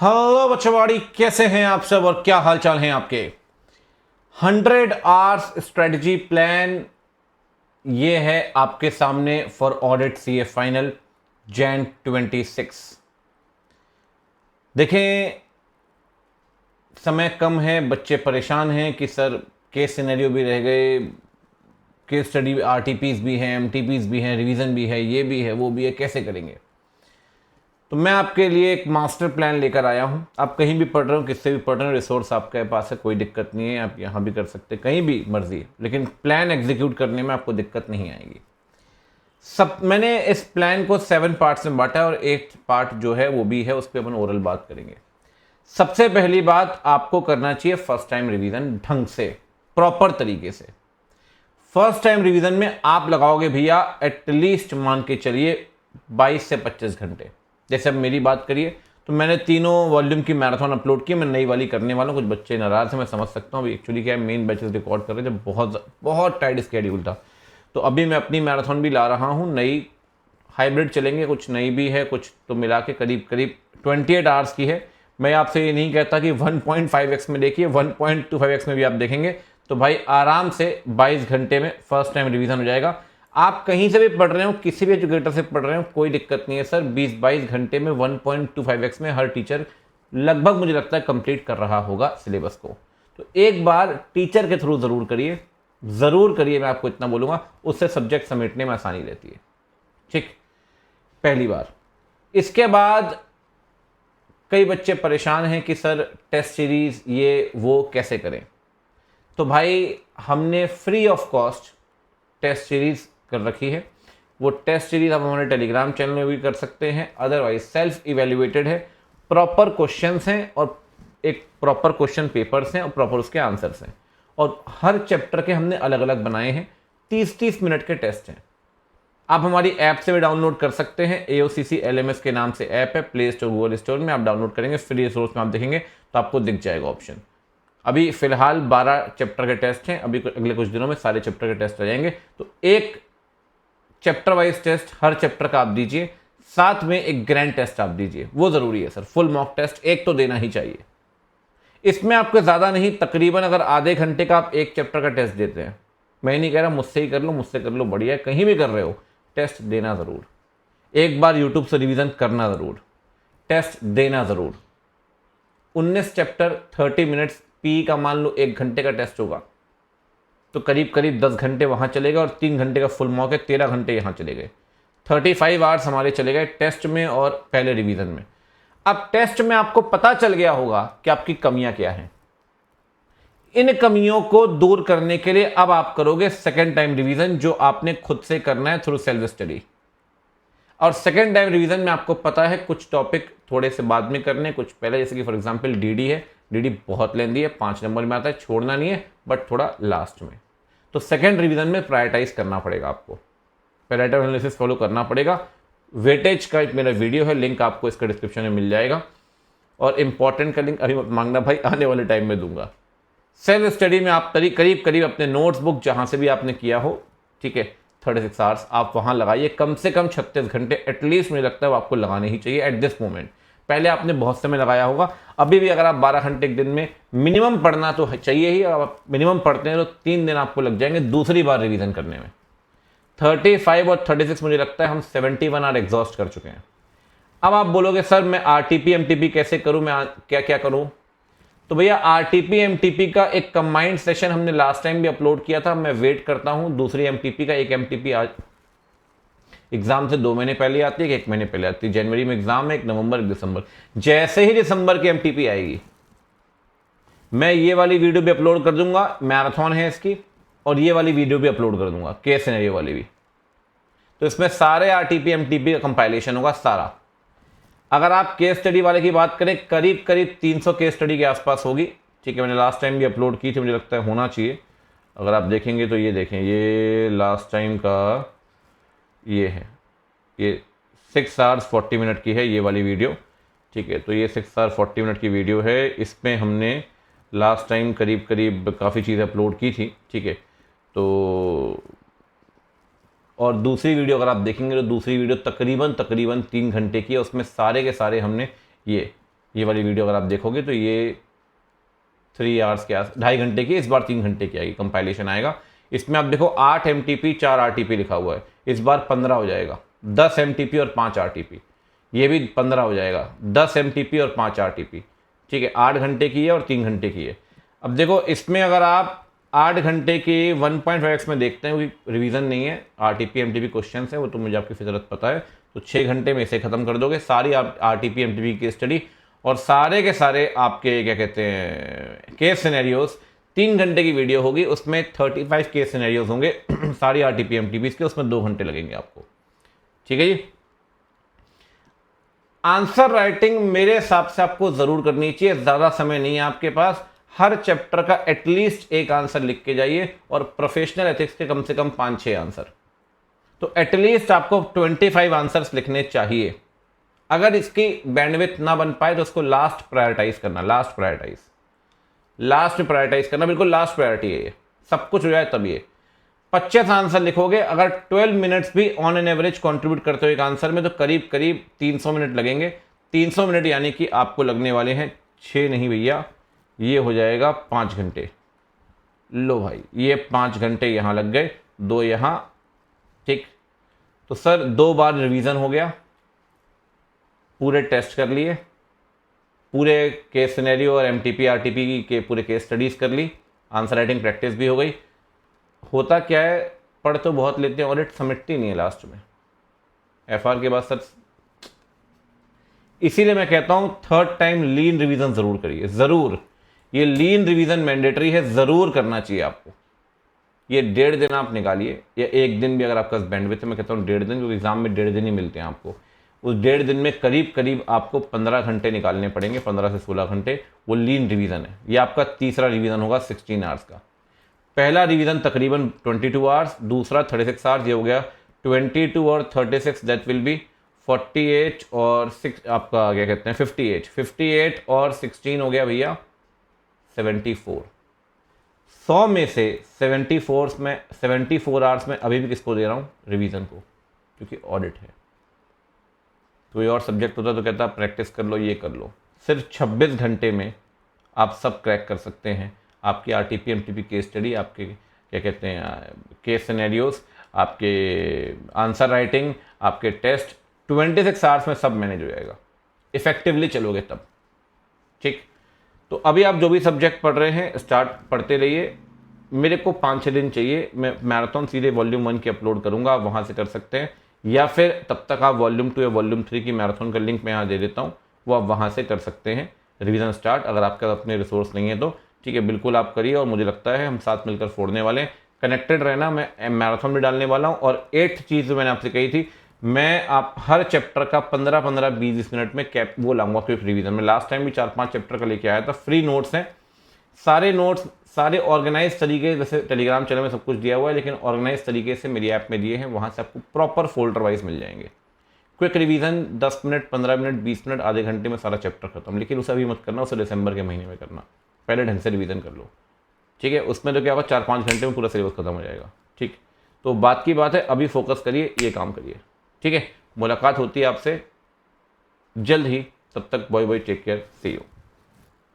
Hello बच्चोवाड़ी, कैसे हैं आप सब और क्या हालचाल हैं आपके। 100 आवर्स स्ट्रेटजी प्लान ये है आपके सामने for audit CA final Jain 26। देखें, समय कम है, बच्चे परेशान हैं कि सर केस सिनेरियो भी रह गए, केस स्टडी आरटीपीज भी हैं, एमटीपीज भी हैं, रिवीजन भी है, ये भी है, वो भी है, कैसे करेंगे। तो मैं आपके लिए एक मास्टर प्लान लेकर आया हूं। आप कहीं भी पढ़ रहे हो, किससे भी पढ़ रहे हो, रिसोर्स आपके पास है, कोई दिक्कत नहीं है, आप यहां भी कर सकते, कहीं भी मर्जी है, लेकिन प्लान एग्जीक्यूट करने में आपको दिक्कत नहीं आएगी। सब मैंने इस प्लान को 7 पार्ट्स में बांटा है और 8 पार्ट जो है वो भी है, उस पर अपन ओरल बात करेंगे। सबसे पहली बात आपको करना चाहिए फर्स्ट टाइम रिवीजन ढंग से, प्रॉपर तरीके से। फर्स्ट टाइम रिवीजन में आप लगाओगे भैया एटलीस्ट मान के चलिए 22 से 25 घंटे। जैसे अब मेरी बात करिए तो मैंने तीनों वॉल्यूम की मैराथन अपलोड की, मैं नई वाली करने वाला हूँ। कुछ बच्चे नाराज हैं, मैं समझ सकता हूँ। एक्चुअली क्या है, मेन बैचेस रिकॉर्ड कर रहे थे, जब बहुत बहुत टाइट स्केड्यूल था। तो अभी मैं अपनी मैराथन भी ला रहा हूँ, नई हाइब्रिड चलेंगे, कुछ नई भी है, कुछ तो मिला के करीब करीब 28 आवर्स की है। मैं आपसे ये नहीं कहता कि 1.5x में देखिए, 1.25x में भी आप देखेंगे तो भाई आराम से 22 घंटे में फर्स्ट टाइम रिवीजन हो जाएगा। आप कहीं से भी पढ़ रहे हो, किसी भी एजुकेटर से पढ़ रहे हो, कोई दिक्कत नहीं है सर। 20-22 घंटे में 1.25x में हर टीचर लगभग मुझे लगता है कंप्लीट कर रहा होगा सिलेबस को। तो एक बार टीचर के थ्रू ज़रूर करिए, ज़रूर करिए, मैं आपको इतना बोलूँगा, उससे सब्जेक्ट समेटने में आसानी रहती है। ठीक, पहली बार। इसके बाद कई बच्चे परेशान हैं कि सर टेस्ट सीरीज़ ये वो कैसे करें। तो भाई हमने free of cost test series कर रखी है। वो टेस्ट सीरीज़ आप हमारे टेलीग्राम चैनल में भी कर सकते हैं, अदरवाइज सेल्फ इवेल्युएटेड है, प्रॉपर क्वेश्चंस हैं और एक प्रॉपर क्वेश्चन पेपर्स हैं और प्रॉपर उसके आंसर्स हैं, और हर चैप्टर के हमने अलग अलग बनाए हैं। 30-30 मिनट के टेस्ट हैं। आप हमारी ऐप से भी डाउनलोड कर सकते हैं। AOCC LMS के नाम से ऐप है, प्ले स्टोर गूगल स्टोर में आप डाउनलोड करेंगे, फ्री रिसोर्स में आप देखेंगे तो आपको दिख जाएगा ऑप्शन। अभी फिलहाल 12 चैप्टर के टेस्ट हैं, अभी अगले कुछ दिनों में सारे चैप्टर के टेस्ट आ जाएंगे। तो एक चैप्टर वाइज टेस्ट हर चैप्टर का आप दीजिए, साथ में एक ग्रैंड टेस्ट आप दीजिए, वो ज़रूरी है सर। फुल मॉक टेस्ट एक तो देना ही चाहिए। इसमें आपको ज़्यादा नहीं, तकरीबन अगर आधे घंटे का आप एक चैप्टर का टेस्ट देते हैं, मैं नहीं कह रहा मुझसे ही कर लो, मुझसे कर लो, बढ़िया है, कहीं भी कर रहे हो टेस्ट देना ज़रूर। एक बार यूट्यूब से रिवीजन करना ज़रूर, टेस्ट देना ज़रूर। 19 चैप्टर 30 मिनट्स, पी का मान लो 1 घंटे का टेस्ट होगा, तो करीब करीब 10 घंटे वहाँ चलेगा और 3 घंटे का फुल मॉक है, 13 घंटे यहाँ चले गए। 35 आवर्स हमारे चले गए टेस्ट में और पहले रिवीजन में। अब टेस्ट में आपको पता चल गया होगा कि आपकी कमियां क्या हैं। इन कमियों को दूर करने के लिए अब आप करोगे सेकेंड टाइम रिवीजन, जो आपने खुद से करना है थ्रू सेल्फ स्टडी। और सेकेंड टाइम रिवीजन में आपको पता है कुछ टॉपिक थोड़े से बाद में करने, कुछ पहले, जैसे कि फॉर एग्जांपल डीडी है। डीडी बहुत लेंदी है, 5 नंबर में आता है, छोड़ना नहीं है, बट थोड़ा लास्ट में। तो सेकेंड रिवीजन में प्रायोरिटाइज करना पड़ेगा आपको, पैरामीटर एनालिसिस फॉलो करना पड़ेगा। वेटेज का एक मेरा वीडियो है, लिंक आपको इसका डिस्क्रिप्शन में मिल जाएगा, और इंपॉर्टेंट का लिंक अभी मत मांगना भाई, आने वाले टाइम में दूंगा। सेल्फ स्टडी में आप करीब करीब अपने नोट्स बुक जहां से भी आपने किया हो, ठीक है, 36 आवर्स आप वहां लगाइए, कम से कम 36 घंटे एटलीस्ट मुझे लगता है वो आपको लगाने ही चाहिए एट दिस मोमेंट। पहले आपने बहुत समय लगाया होगा, अभी भी अगर आप 12 घंटे एक दिन में मिनिमम पढ़ना तो चाहिए ही। आप मिनिमम पढ़ते हैं तो 3 दिन आपको लग जाएंगे दूसरी बार रिवीजन करने में। 35 और 36 मुझे लगता है हम 71 आवर एग्जॉस्ट कर चुके हैं। अब आप बोलोगे सर मैं RTP MTP कैसे करूं, मैं क्या क्या करूं। तो भैया RTP MTP का एक कंबाइंड सेशन हमने लास्ट टाइम भी अपलोड किया था। मैं वेट करता हूं दूसरी MTP का। एक MTP आज एग्जाम से 2 महीने पहले आती है, 1 महीने पहले आती है। जनवरी में एग्जाम है, 1 नवंबर 1 दिसंबर। जैसे ही दिसंबर की MTP आएगी, मैं ये वाली वीडियो भी अपलोड कर दूंगा, मैराथन है इसकी, और ये वाली वीडियो भी अपलोड कर दूंगा, केस सिनेरियो वाली भी। तो इसमें सारे RTP MTP का कंपाइलेशन होगा सारा। अगर आप केस स्टडी वाले की बात करें, करीब करीब 300 केस स्टडी के आसपास होगी, ठीक है। मैंने लास्ट टाइम भी अपलोड की थी, मुझे लगता है होना चाहिए। अगर आप देखेंगे तो ये देखें, ये लास्ट टाइम का ये है, ये 6 आवर्स 40 मिनट की है ये वाली वीडियो, ठीक है। तो ये 6 आवर्स 40 मिनट की वीडियो है। इसमें हमने लास्ट टाइम करीब करीब काफ़ी चीज़ें अपलोड की थी, ठीक है। तो और दूसरी वीडियो अगर आप देखेंगे तो दूसरी वीडियो तकरीबन 3 घंटे की है, उसमें सारे के सारे हमने ये ये वाली वीडियो अगर आप देखोगे तो ये 3 आवर्स के आस 2.5 घंटे की, इस बार 3 घंटे की आएगी, कंपाइलेशन आएगा। इसमें आप देखो 8 MTP 4 RTP लिखा हुआ है, इस बार 15 हो जाएगा। 10 MTP और 5 RTP, ये भी 15 हो जाएगा। 10 MTP और 5 RTP, ठीक है। 8 घंटे की है और 3 घंटे की है। अब देखो इसमें अगर आप 8 घंटे की 1.5x में देखते हैं, क्योंकि रिवीजन नहीं है, RTP MTP क्वेश्चन है, वो तो मुझे आपकी फितरत पता है, तो 6 घंटे में इसे खत्म कर दोगे सारी आप RTP MTP की स्टडी, और सारे के सारे आपके क्या कहते हैं केस सिनेरियोज। 3 घंटे की वीडियो होगी, उसमें 35 केस सिनेरियोज होंगे सारी RTP MTP के, उसमें 2 घंटे लगेंगे आपको, ठीक है जी। आंसर राइटिंग मेरे हिसाब से आपको जरूर करनी चाहिए, ज्यादा समय नहीं है आपके पास। हर चैप्टर का एटलीस्ट एक आंसर लिख के जाइए, और प्रोफेशनल एथिक्स के कम से कम 5-6 आंसर, तो एटलीस्ट आपको 25 आंसर्स लिखने चाहिए। अगर इसकी बैंडविड्थ ना बन पाए तो उसको लास्ट प्रायोरिटाइज करना, लास्ट में प्रायोरिटाइज करना, बिल्कुल लास्ट प्रायोरिटी है ये, सब कुछ हो जाए तब ये 25 आंसर लिखोगे। अगर 12 मिनट्स भी ऑन एन एवरेज कंट्रीब्यूट करते हो एक आंसर में, तो करीब करीब 300 मिनट लगेंगे। 300 मिनट यानी कि आपको लगने वाले हैं 6 नहीं भैया, ये हो जाएगा 5 घंटे। लो भाई, ये 5 घंटे यहाँ लग गए, 2 यहाँ, ठीक। तो सर 2 बार रिवीजन हो गया, पूरे टेस्ट कर लिए, पूरे केस सिनेरियो और MTP RTP के पूरे केस स्टडीज कर ली, आंसर राइटिंग प्रैक्टिस भी हो गई। होता क्या है, पढ़ तो बहुत लेते हैं, ऑडिट समझती नहीं है लास्ट में, FR के बाद सर। इसीलिए मैं कहता हूं 3rd टाइम लीन रिवीजन जरूर करिए, जरूर। ये लीन रिवीजन मैंडेटरी है, जरूर करना चाहिए आपको। ये 1.5 दिन आप निकालिए, या 1 दिन भी अगर आपका बैंडविड्थ है, मैं कहता हूँ 1.5 दिन, क्योंकि एग्जाम में 1.5 दिन ही मिलते हैं आपको। उस 1.5 दिन में करीब करीब आपको 15 घंटे निकालने पड़ेंगे, 15 से 16 घंटे। वो लीन रिवीजन है, ये आपका तीसरा रिवीजन होगा 16 आवर्स का। पहला रिवीजन तकरीबन 22 आवर्स, दूसरा 36 आवर्स, ये हो गया 22 और 36, दैट विल बी 48 और 6 आपका क्या कहते हैं 58 और 16 हो गया भैया 74। 100 में से 74 आवर्स में अभी भी किसको दे रहा हूँ, रिवीजन को, क्योंकि ऑडिट है। कोई और सब्जेक्ट होता तो कहता प्रैक्टिस कर लो, ये कर लो। सिर्फ 26 घंटे में आप सब क्रैक कर सकते हैं। आपकी RTP MTP केस स्टडी, आपके क्या कहते हैं केस सिनेरियोज, आपके आंसर राइटिंग, आपके टेस्ट, 26 आवर्स में सब मैनेज हो जाएगा। इफेक्टिवली चलोगे तब, ठीक। तो अभी आप जो भी सब्जेक्ट पढ़ रहे हैं स्टार्ट पढ़ते रहिए। मेरे को 5-6 दिन चाहिए, मैं मैराथन सीधे वॉल्यूम 1 की अपलोड करूंगा, आप वहाँ से कर सकते हैं, या फिर तब तक आप वॉल्यूम 2 या वॉल्यूम 3 की मैराथन का लिंक मैं यहाँ दे देता हूँ, वो आप वहाँ से कर सकते हैं रिवीजन स्टार्ट। अगर आपके अपने रिसोर्स नहीं है तो ठीक है, बिल्कुल आप करिए, और मुझे लगता है हम साथ मिलकर फोड़ने वाले हैं। कनेक्टेड रहना, मैं मैराथन भी डालने वाला हूँ। और 8th चीज़ जो मैंने आपसे कही थी, मैं आप हर चैप्टर का 15-15 20 मिनट में कैप वो लाऊंगा क्विक रिवीजन में। लास्ट टाइम भी 4-5 चैप्टर का लेके आया था, फ्री नोट्स हैं, सारे नोट्स सारे ऑर्गेनाइज तरीके, जैसे टेलीग्राम चैनल में सब कुछ दिया हुआ है, लेकिन ऑर्गेनाइज तरीके से मेरी ऐप में दिए हैं, वहाँ से आपको प्रॉपर फोल्डर वाइज मिल जाएंगे। Quick revision 10 minute 15 minute 20 minute आधे घंटे में सारा चैप्टर खत्म, लेकिन उसे अभी मत करना, उसे दिसंबर के महीने में करना, पहले ढंग से रिवीजन कर लो, ठीक है। उसमें तो क्या होगा, 4-5 घंटे में पूरा सिलेबस खत्म हो जाएगा, ठीक। तो बात की बात है, अभी फोकस करिए, ये काम करिए, ठीक है। मुलाकात होती है आपसे जल्द ही, तब तक bye bye, take care, see you.